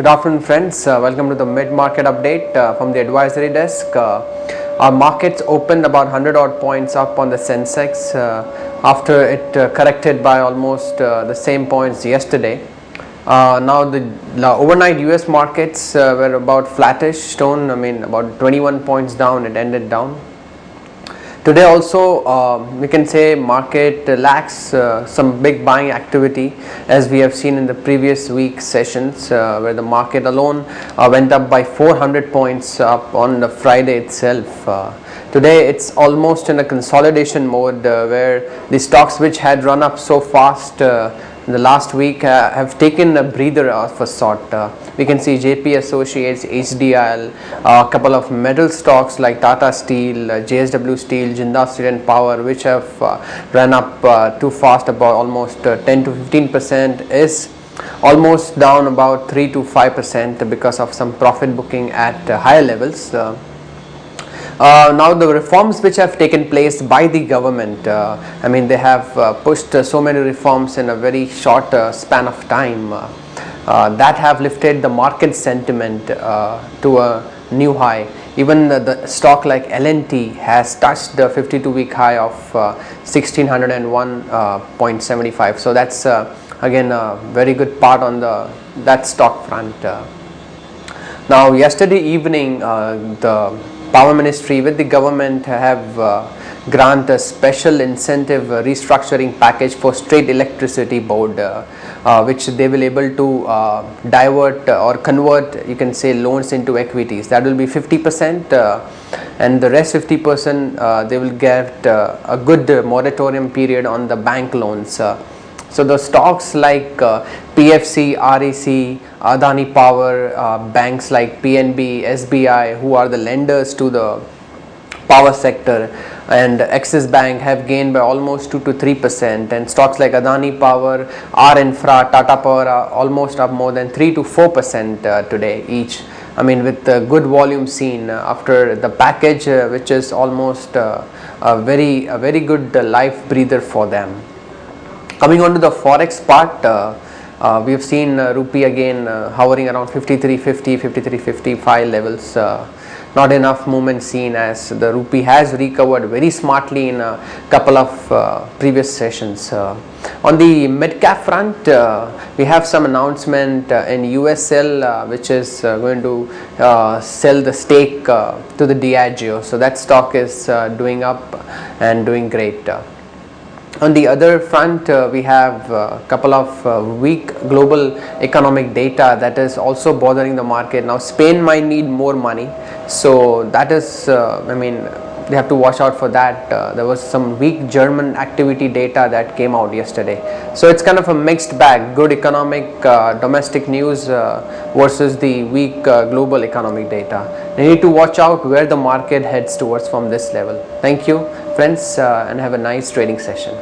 Good afternoon, friends. Welcome to the mid-market update from the advisory desk. Our markets opened about 100 odd points up on the Sensex after it corrected by almost the same points yesterday. Now the overnight US markets were about flattish tone. About 21 points down. It ended down. Today also we can say market lacks some big buying activity, as we have seen in the previous week sessions where the market alone went up by 400 points up on the Friday itself. Today it's almost in a consolidation mode where the stocks which had run up so fast in the last week have taken a breather of a sort. We can see JP Associates, HDL, a couple of metal stocks like Tata Steel, JSW Steel, Jindal Steel and Power, which have run up too fast, about almost 10 to 15%, is almost down about 3 to 5% because of some profit booking at higher levels. Now the reforms which have taken place by the government, they have pushed so many reforms in a very short span of time that have lifted the market sentiment to a new high. Even the stock like L&T has touched the 52-week high of 1601.75. So that's again a very good part on that stock front. Now yesterday evening the Power Ministry with the government have grant a special incentive restructuring package for State Electricity Board, which they will able to divert or convert, you can say, loans into equities. That will be 50%, and the rest 50% they will get a good moratorium period on the bank loans. So the stocks like PFC, REC, Adani Power, banks like PNB, SBI, who are the lenders to the power sector, and Axis Bank have gained by almost 2 to 3%, and stocks like Adani Power, R Infra, Tata Power are almost up more than 3 to 4% today each. With good volume seen after the package, which is almost a very good life breather for them. Coming on to the forex part, we have seen rupee again hovering around 53.50, 53.55 levels. Not enough movement seen, as the rupee has recovered very smartly in a couple of previous sessions. On the mid cap front, we have some announcement in USL, which is going to sell the stake to the Diageo. So that stock is doing up and doing great. On the other front, we have a couple of weak global economic data that is also bothering the market. Now Spain might need more money, so that is they have to watch out for that. There was some weak German activity data that came out yesterday, so it's kind of a mixed bag. Good economic domestic news versus the weak global economic data. You need to watch out where the market heads towards from this level. Thank you, friends, and have a nice trading session.